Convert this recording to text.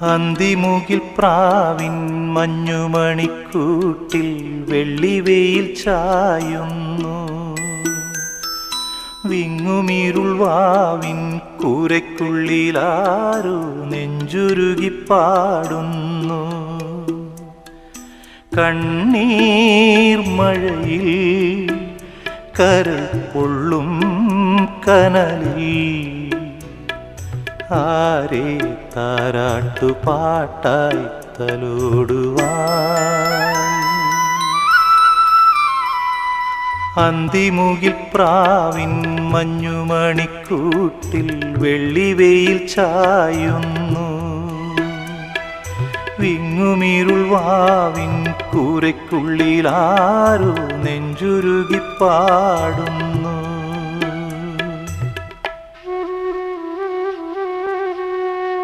അന്തിമുകിൽ പ്രാവിൻ മഞ്ഞുമണിക്കൂട്ടിൽ വെള്ളിവെയിൽ ചായുന്നു. വിങ്ങുമീരുൾ വാവിൻ കൂരയ്ക്കുള്ളിലാരോ നെഞ്ചുരുകി പാടുന്നു. കണ്ണീർ മഴയിൽ കരൾ പൊള്ളും കനലിൽ ആരെ താരാട്ടുപാട്ടായി തലോടുവാൻ. അന്തിമുകിൽ പ്രാവിൻ മഞ്ഞുമണിക്കൂട്ടിൽ വെള്ളിവെയിൽ ചായുന്നു. വിങ്ങുമീരുൾ വാവിൻ കൂരയ്ക്കുള്ളിലാരോ നെഞ്ചുരുകി പാടുന്നു.